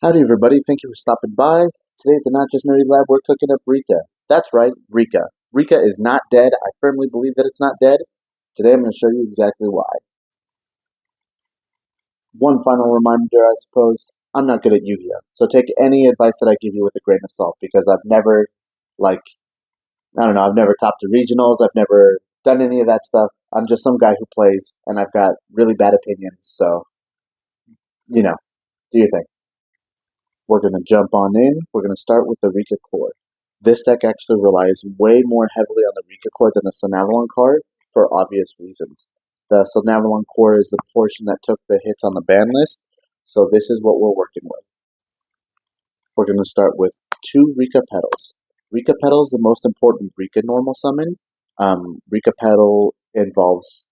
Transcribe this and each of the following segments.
Howdy everybody, thank you for stopping by. Today at the Not Just Nerdy Lab, we're cooking up Rikka. That's right, Rikka. Rikka is not dead. I firmly believe that it's not dead. Today I'm going to show you exactly why. One final reminder, I suppose, I'm not good at Yu-Gi-Oh! So take any advice that I give you with a grain of salt, because I've never, I've never topped the regionals, I've never done any of that stuff. I'm just some guy who plays, and I've got really bad opinions, so, do your thing. We're going to jump on in. We're going to start with the Rikka core. This deck actually relies way more heavily on the Rikka core than the Sun card for obvious reasons. The Sun core is the portion that took the hits on the ban list, so this is what we're working with. We're going to start with 2 Rikka Petals. Rikka Petal is the most important Rikka normal summon. Rikka Petal involves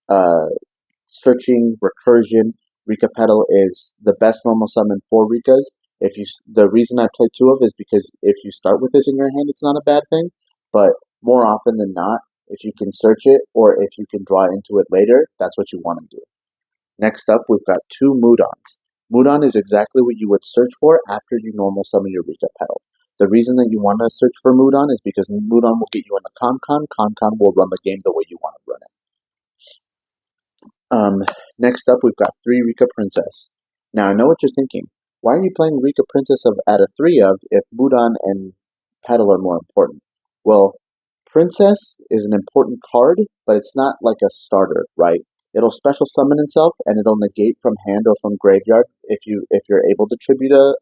searching, recursion. Rikka Petal is the best normal summon for Rikkas. The reason I play 2 of is because if you start with this in your hand, it's not a bad thing, but more often than not, if you can search it or if you can draw into it later, that's what you want to do. Next up, we've got 2 Mudons. Mudon is exactly what you would search for after you normal summon your Rikka Petal. The reason that you want to search for Mudon is because Mudon will get you into Con-Con. Con-Con will run the game the way you want to run it. Next up, we've got 3 Rikka Princess. Now, I know what you're thinking. Why are you playing Rikka Princess out of 3 of if Mudon and Petal are more important? Well, Princess is an important card, but it's not like a starter, right? It'll special summon itself, and it'll negate from hand or from graveyard if you're able to tribute a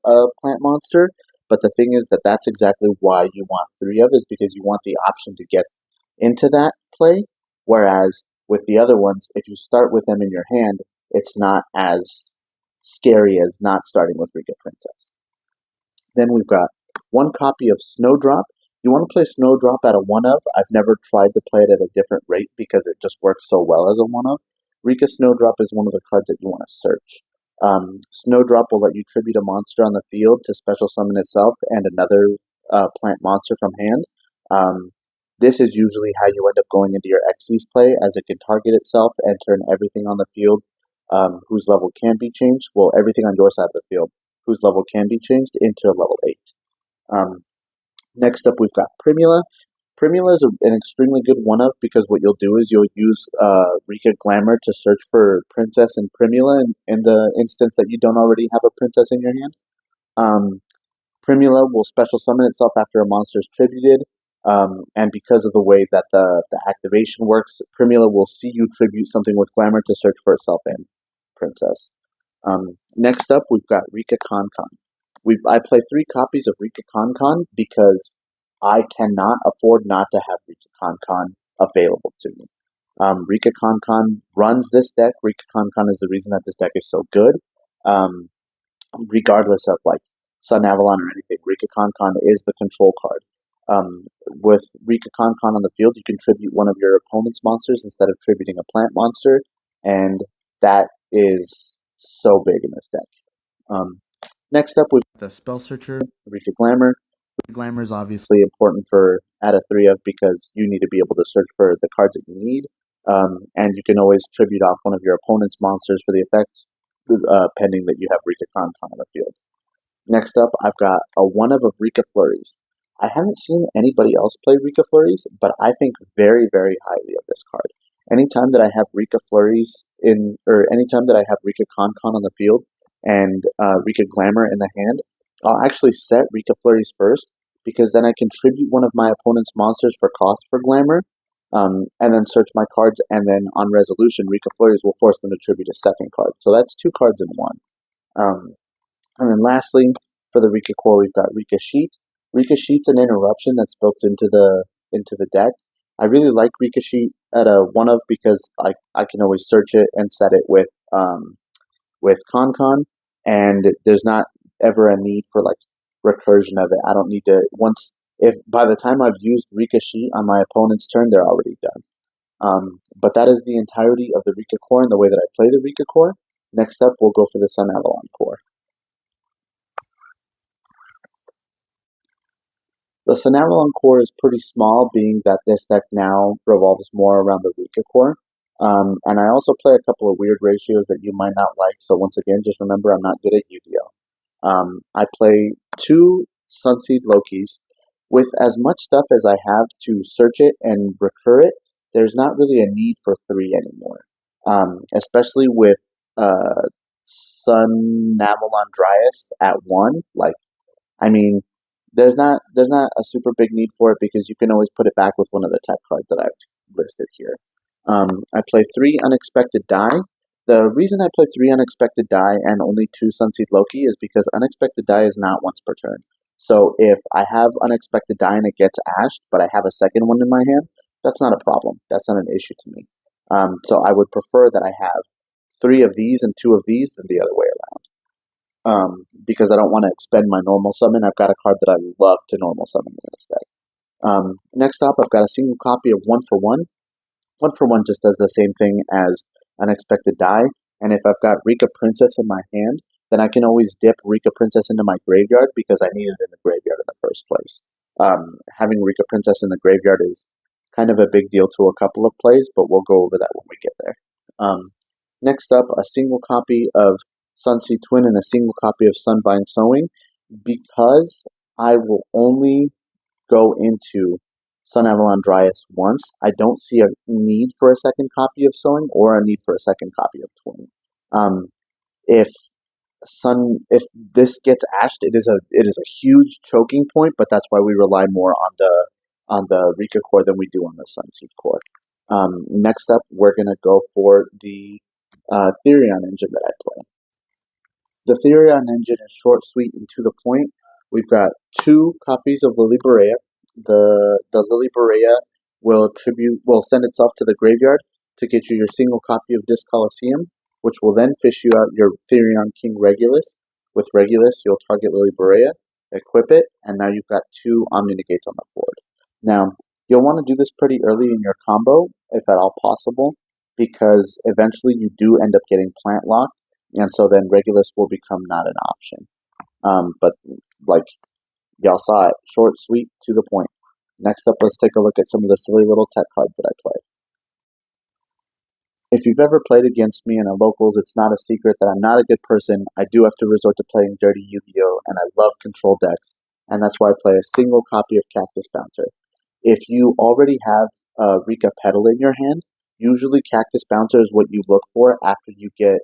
plant monster. But the thing is that that's exactly why you want 3 of, is because you want the option to get into that play. Whereas with the other ones, if you start with them in your hand, it's not as scary as not starting with Rikka Princess. Then we've got 1 copy of Snowdrop. You want to play Snowdrop at a 1 of. I've never tried to play it at a different rate because it just works so well as a 1 of. Rikka Snowdrop is one of the cards that you want to search. Snowdrop will let you tribute a monster on the field to special summon itself and another plant monster from hand. This is usually how you end up going into your Xyz play, as it can target itself and turn everything on the field whose level can be changed, well, everything on your side of the field whose level can be changed into a level 8. Next up, we've got Primula. Primula is an extremely good 1 of, because what you'll do is you'll use Rikka Glamour to search for Princess and Primula in the instance that you don't already have a Princess in your hand. Primula will special summon itself after a monster is tributed, and because of the way that the activation works, Primula will see you tribute something with Glamour to search for itself and Princess. Next up, we've got Rikka Con-Con. I play 3 copies of Rikka Con-Con because I cannot afford not to have Rikka Con-Con available to me. Rikka Con-Con runs this deck. Rikka Con-Con is the reason that this deck is so good. Regardless of Sun Avalon or anything, Rikka Con-Con is the control card. With Rikka Con-Con on the field, you can tribute one of your opponent's monsters instead of tributing a plant monster, and that is so big in this deck. Next up, we've got the Spell Searcher, Rikka Glamour. Rikka Glamour is obviously important for out of 3 of, because you need to be able to search for the cards that you need, and you can always tribute off one of your opponent's monsters for the effects, pending that you have Rikka Con-Con on the field. Next up, I've got a 1 of Rikka Flurries. I haven't seen anybody else play Rikka Flurries, but I think very, very highly of this card. Anytime that I have Rikka Flurries anytime that I have Rikka Con-Con on the field and Rikka Glamour in the hand, I'll actually set Rikka Flurries first, because then I can tribute one of my opponent's monsters for cost for Glamour, and then search my cards, and then on resolution, Rikka Flurries will force them to tribute a second card. So that's 2 cards in 1. And then lastly, for the Rikka core, we've got Rikka Sheet. Rikka Sheet's an interruption that's built into the deck. I really like Rikka Sheet at a 1 of, because I can always search it and set it with Con-Con, and there's not ever a need for recursion of it. I don't need to, if by the time I've used Rikka Sheet on my opponent's turn, they're already done. But that is the entirety of the Rikka core and the way that I play the Rikka core. Next up, we'll go for the Sun Avalon core. The Sun Avalon core is pretty small, being that this deck now revolves more around the Rikka core. And I also play a couple of weird ratios that you might not like, so once again, just remember I'm not good at Yu-Gi-Oh! I play 2 Sunseed Lokis. With as much stuff as I have to search it and recur it, there's not really a need for 3 anymore. Especially with Sun Navalon Dryas at 1. Like, I mean, there's not a super big need for it because you can always put it back with one of the tech cards that I've listed here. I play 3 Unexpected Die. The reason I play 3 Unexpected Die and only 2 Sunseed Loki is because Unexpected Die is not once per turn. So if I have Unexpected Die and it gets ashed, but I have a second one in my hand, that's not a problem. That's not an issue to me. So I would prefer that I have 3 of these and 2 of these than the other way around. Because I don't want to expend my normal summon. I've got a card that I love to normal summon in this deck. Next up, I've got a single copy of 1-for-1. 1-for-1 just does the same thing as Unexpected Die, and if I've got Rikka Princess in my hand, then I can always dip Rikka Princess into my graveyard because I need it in the graveyard in the first place. Having Rikka Princess in the graveyard is kind of a big deal to a couple of plays, but we'll go over that when we get there. Next up, a single copy of Sunseed Twin and a single copy of Sunvine Sowing, because I will only go into Sun Avalon Dryas once. I don't see a need for a second copy of Sowing or a need for a second copy of Twin. If this gets ashed, it is a huge choking point, but that's why we rely more on the Rikka core than we do on the Sunseed core. Next up, we're gonna go for the Therion engine that I play. The Therion engine is short, sweet, and to the point. We've got 2 copies of Lily Berea. The Lily Berea will send itself to the graveyard to get you your single copy of Disc Coliseum, which will then fish you out your Therion King Regulus. With Regulus, you'll target Lily Berea, equip it, and now you've got 2 Omni Negates on the board. Now, you'll want to do this pretty early in your combo, if at all possible, because eventually you do end up getting plant locked, and so then Regulus will become not an option. But like y'all saw it, short, sweet, to the point. Next up, let's take a look at some of the silly little tech cards that I play. If you've ever played against me in a locals, it's not a secret that I'm not a good person. I do have to resort to playing dirty Yu-Gi-Oh, and I love control decks, and that's why I play a single copy of Cactus Bouncer. If you already have Rikka Petal in your hand, usually Cactus Bouncer is what you look for after you get,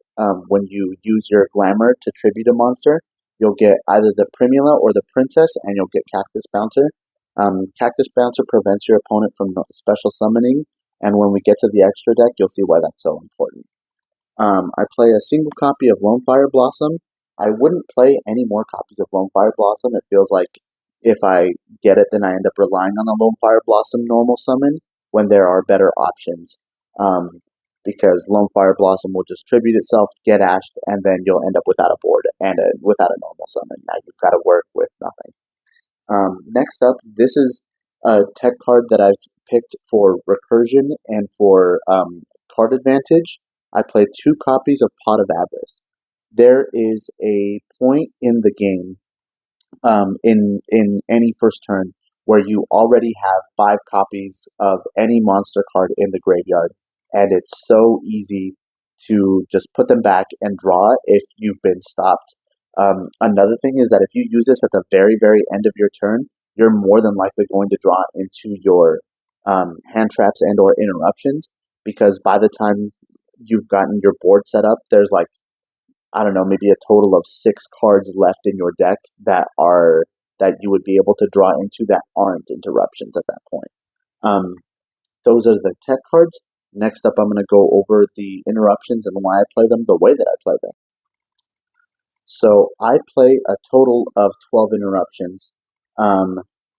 when you use your Glamour to tribute a monster. You'll get either the Primula or the Princess, and you'll get Cactus Bouncer. Cactus Bouncer prevents your opponent from special summoning, and when we get to the extra deck, you'll see why that's so important. I play a single copy of Lone Fire Blossom. I wouldn't play any more copies of Lone Fire Blossom. It feels like if I get it, then I end up relying on a Lone Fire Blossom normal summon when there are better options. Because Lone Fire Blossom will just tribute itself, get ashed, and then you'll end up without a board and without a normal summon. Now you've got to work with nothing. Next up, this is a tech card that I've picked for recursion and for card advantage. I play 2 copies of Pot of Avarice. There is a point in the game, in any first turn, where you already have 5 copies of any monster card in the graveyard, and it's so easy to just put them back and draw if you've been stopped. Another thing is that if you use this at the very, very end of your turn, you're more than likely going to draw into your hand traps and or interruptions, because by the time you've gotten your board set up, there's like, I don't know, maybe a total of 6 cards left in your deck that you would be able to draw into that aren't interruptions at that point. Those are the tech cards. Next up, I'm going to go over the interruptions and why I play them the way that I play them. So I play a total of 12 interruptions.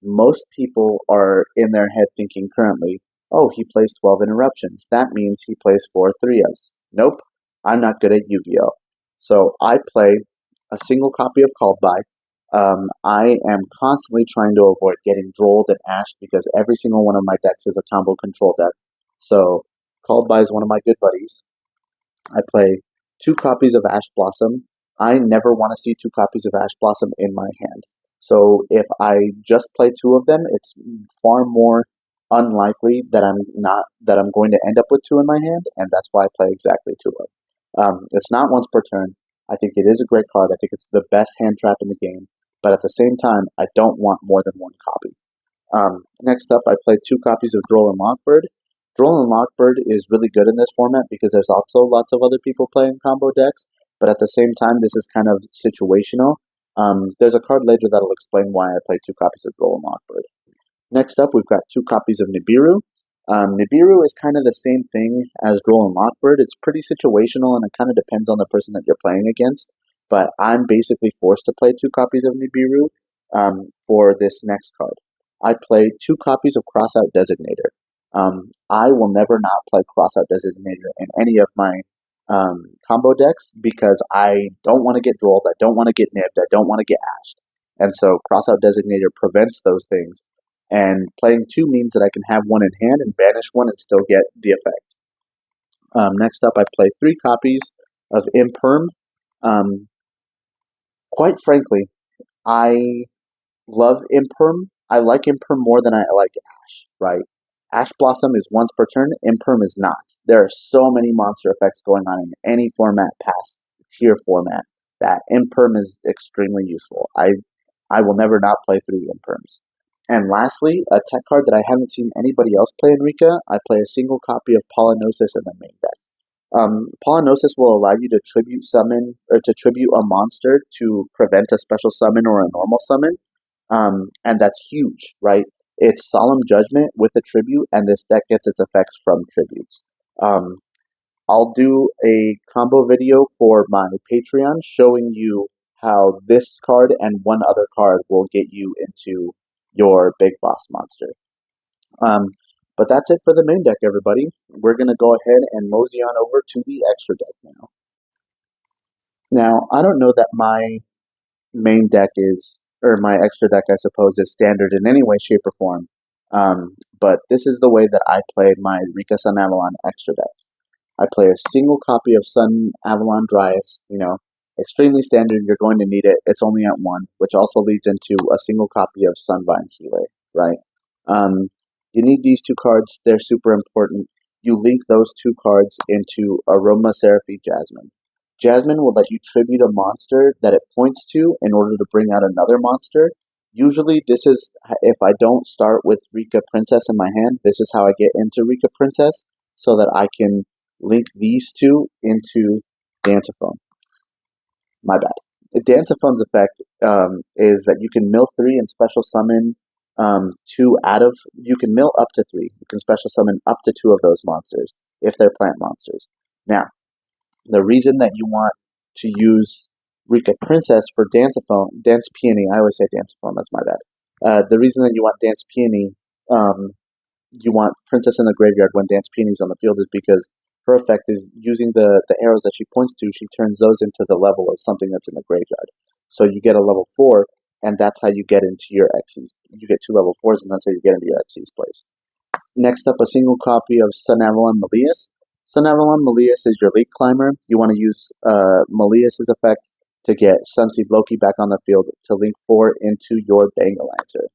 Most people are in their head thinking currently, oh, he plays 12 interruptions. That means he plays 4 3-ofs. Nope, I'm not good at Yu-Gi-Oh! So I play a single copy of Called By. I am constantly trying to avoid getting drolled and ashed because every single one of my decks is a combo control deck. So Called By is one of my good buddies. I play 2 copies of Ash Blossom. I never want to see 2 copies of Ash Blossom in my hand. So if I just play 2 of them, it's far more unlikely that I'm going to end up with 2 in my hand, and that's why I play exactly 2 of them. It's not once per turn. I think it is a great card. I think it's the best hand trap in the game. But at the same time, I don't want more than one copy. Next up, I played 2 copies of Droll and Lockbird. Droll and Lockbird is really good in this format because there's also lots of other people playing combo decks, but at the same time, this is kind of situational. There's a card later that'll explain why I played 2 copies of Droll and Lockbird. Next up, we've got 2 copies of Nibiru. Nibiru is kind of the same thing as Droll and Lockbird. It's pretty situational and it kind of depends on the person that you're playing against, but I'm basically forced to play 2 copies of Nibiru for this next card. I played 2 copies of Crossout Designator. I will never not play Crossout Designator in any of my combo decks because I don't want to get drolled, I don't want to get nibbed, I don't want to get ashed. And so Crossout Designator prevents those things. And playing 2 means that I can have 1 in hand and banish 1 and still get the effect. Next up, I play 3 copies of Imperm. Quite frankly, I love Imperm. I like Imperm more than I like Ash, right? Ash Blossom is once per turn, Imperm is not. There are so many monster effects going on in any format past tier format that Imperm is extremely useful. I will never not play 3 Imperms. And lastly, a tech card that I haven't seen anybody else play in Rikka, I play a single copy of Polynosis in the main deck. Polynosis will allow you to tribute summon, or to tribute a monster to prevent a special summon or a normal summon. And that's huge, right? It's Solemn Judgment with a tribute, and this deck gets its effects from tributes. I'll do a combo video for my Patreon showing you how this card and one other card will get you into your big boss monster. But that's it for the main deck, everybody. We're going to go ahead and mosey on over to the extra deck now. Now, I don't know that my main deck is, or my extra deck, I suppose, is standard in any way, shape, or form. But this is the way that I play my Rikka Sun Avalon extra deck. I play a single copy of Sun Avalon Dryas, extremely standard, you're going to need it. It's only at 1, which also leads into a single copy of Sunvine Healer, right? You need these 2 cards, they're super important. You link those 2 cards into Aromaseraphy Jasmine. Jasmine will let you tribute a monster that it points to in order to bring out another monster. Usually this is, if I don't start with Rikka Princess in my hand, this is how I get into Rikka Princess, so that I can link these 2 into Dancephone. My bad. Dancephone's effect is that you can mill 3 and special summon 2 out of, you can mill up to 3. You can special summon up to 2 of those monsters if they're plant monsters. Now, the reason that you want to use Rikka Princess for Dancephone, Dance Peony, I always say Dancephone, that's my bad. The reason that you want Dance Peony, you want Princess in the graveyard when Dance Peony's on the field is because her effect is using the arrows that she points to, she turns those into the level of something that's in the graveyard. So you get a level 4, and that's how you get into your Xyz. You get 2 level 4s, and that's how you get into your Xyz plays. Next up, a single copy of Sun Avalon Melius. Sun Avalon Melius is your League Climber. You want to use Melius's effect to get Sunseed Loki back on the field to link 4 into your Bangalancer.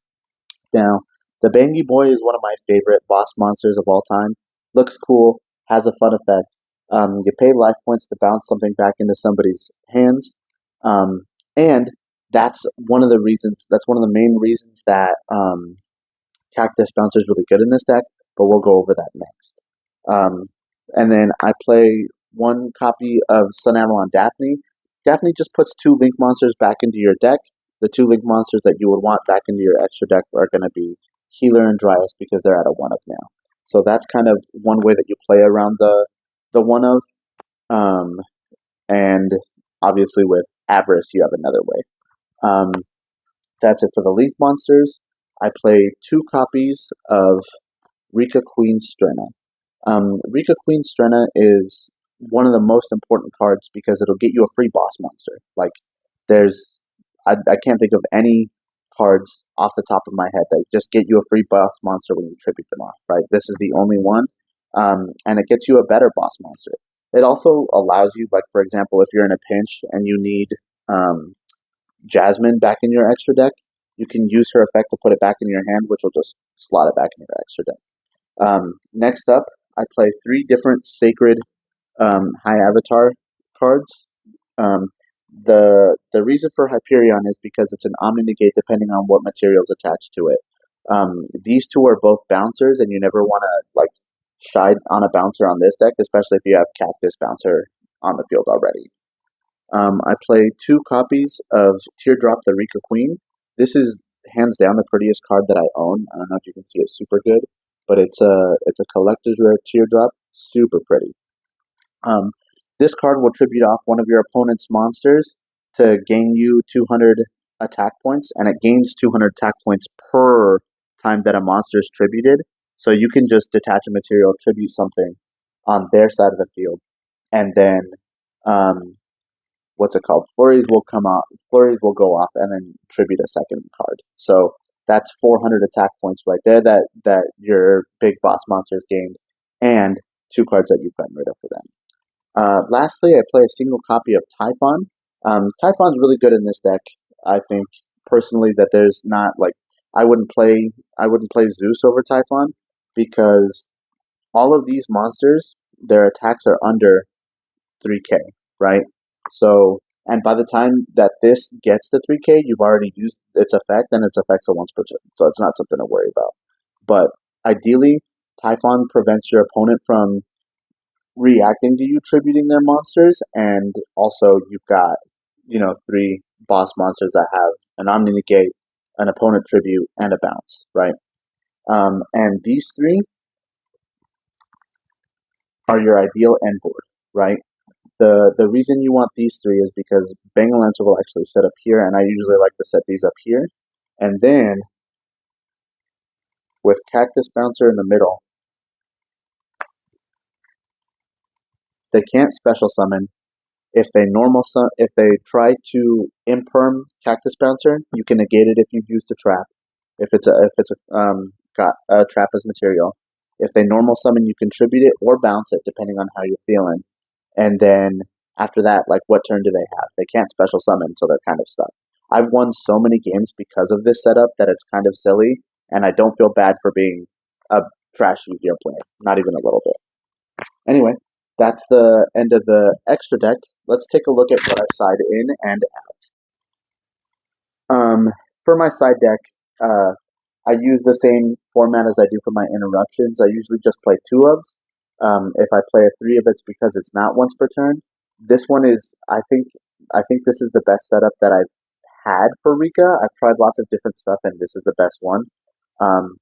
Now, the Bangy Boy is one of my favorite boss monsters of all time. Looks cool, has a fun effect. You pay life points to bounce something back into somebody's hands. And that's one of the reasons, that's one of the main reasons that Cactus Bouncer is really good in this deck, but we'll go over that next. And then I play 1 copy of Sun Avalon Daphne. Daphne just puts 2 link monsters back into your deck. The 2 link monsters that you would want back into your extra deck are going to be Healer and Dryas because they're at a 1 of now. So that's kind of one way that you play around the 1 of. And obviously with Avarice you have another way. That's it for the link monsters. I play 2 copies of Rikka Queen Strenna. Rikka Queen Strenna is one of the most important cards because it'll get you a free boss monster. Like, I can't think of any cards off the top of my head that just get you a free boss monster when you tribute them off, right? This is the only one, and it gets you a better boss monster. It also allows you, like, for example, if you're in a pinch and you need Jasmine back in your extra deck, you can use her effect to put it back in your hand, which will just slot it back in your extra deck. Next up, I play 3 different Sacred High Avatar cards. The reason for Hyperion is because it's an Omni Negate depending on what materials attached to it. These two are both bouncers, and you never want to like shy on a bouncer on this deck, especially if you have Cactus Bouncer on the field already. I play two copies of Teardrop the Rikka Queen. This is hands down the prettiest card that I own. I don't know if you can see it super good, but it's a collector's rare Teardrop, super pretty. Um, this card will tribute off one of your opponent's monsters to gain you 200 attack points, and it gains 200 attack points per time that a monster is tributed. So you can just detach a material, tribute something on their side of the field, and then um, what's it called? Flurries will come out. Flurries will go off, and then tribute a second card. So that's 400 attack points right there that your big boss monsters gained, and two cards that you've gotten rid of for them. Lastly, I play a single copy of Typhon. Typhon's really good in this deck. I think personally that there's not like I wouldn't play Zeus over Typhon because all of these monsters their attacks are under 3k, right? So and by the time that this gets to 3k, you've already used its effect, and its effects are once per turn, so it's not something to worry about. But ideally, Typhon prevents your opponent from reacting to you tributing their monsters, and also you've got three boss monsters that have an Omni Negate, an opponent tribute, and a bounce, right? And these three are your ideal end board, right? The reason you want these three is because Bangalancer will actually set up here, and I usually like to set these up here, and then with Cactus Bouncer in the middle, they can't special summon. If they try to imperm Cactus Bouncer, you can negate it if you've used a trap. If it's got a trap as material. If they normal summon, you contribute it or bounce it depending on how you're feeling. And then after that, like what turn do they have? They can't special summon, so they're kind of stuck. I've won so many games because of this setup that it's kind of silly, and I don't feel bad for being a trashy gear player, not even a little bit. Anyway, that's the end of the extra deck. Let's take a look at what I side in and out. For my side deck, I use the same format as I do for my interruptions. I usually just play two ofs. If I play a three of, it's because it's not once per turn. This one is, I think this is the best setup that I've had for Rikka. I've tried lots of different stuff, and this is the best one. Um,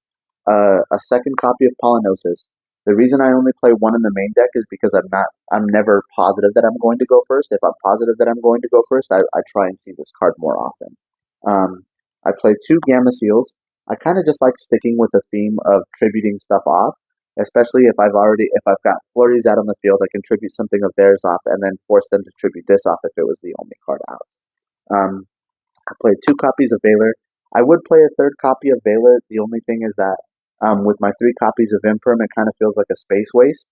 a second copy of Polynosis. The reason I only play one in the main deck is because I'm never positive that I'm going to go first. If I'm positive that I'm going to go first, I try and see this card more often. I play two Gamma Seals. I kind of just like sticking with the theme of tributing stuff off, especially if I've got flurries out on the field, I can tribute something of theirs off and then force them to tribute this off if it was the only card out. I played two copies of Valor. I would play a third copy of Valor. The only thing is that with my three copies of Imperm, it kind of feels like a space waste.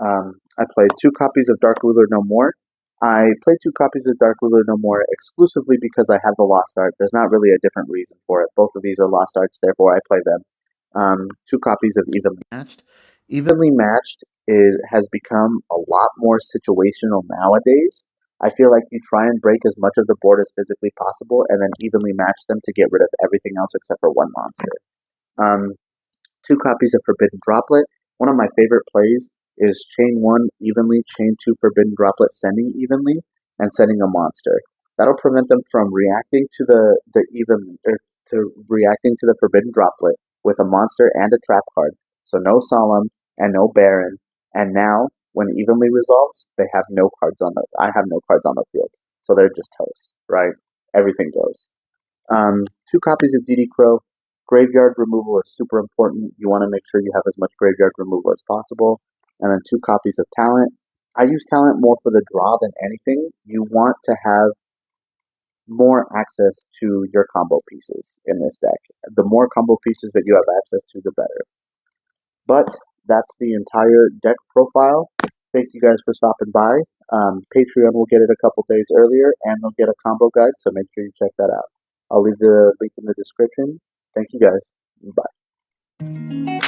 I played two copies of Dark Ruler No More. I played two copies of Dark Ruler No More exclusively because I have the Lost Art. There's not really a different reason for it. Both of these are Lost Arts, therefore I play them. Two copies of Evenly Matched. Evenly Matched has become a lot more situational nowadays. I feel like you try and break as much of the board as physically possible and then evenly match them to get rid of everything else except for one monster. Um, two copies of Forbidden Droplet. One of my favorite plays is chain one evenly, chain two Forbidden Droplet sending evenly, and sending a monster. That'll prevent them from reacting to reacting to the Forbidden Droplet with a monster and a trap card. So no Solemn and no Baron. And now when evenly resolves, they have no cards on the. I have no cards on the field, so they're just toast, right? Everything goes. Two copies of DD Crow. Graveyard removal is super important. You want to make sure you have as much graveyard removal as possible. And then two copies of Talent. I use Talent more for the draw than anything. You want to have more access to your combo pieces in this deck. The more combo pieces that you have access to, the better. But that's the entire deck profile. Thank you guys for stopping by. Patreon will get it a couple days earlier, and they'll get a combo guide, so make sure you check that out. I'll leave the link in the description. Thank you guys. Bye.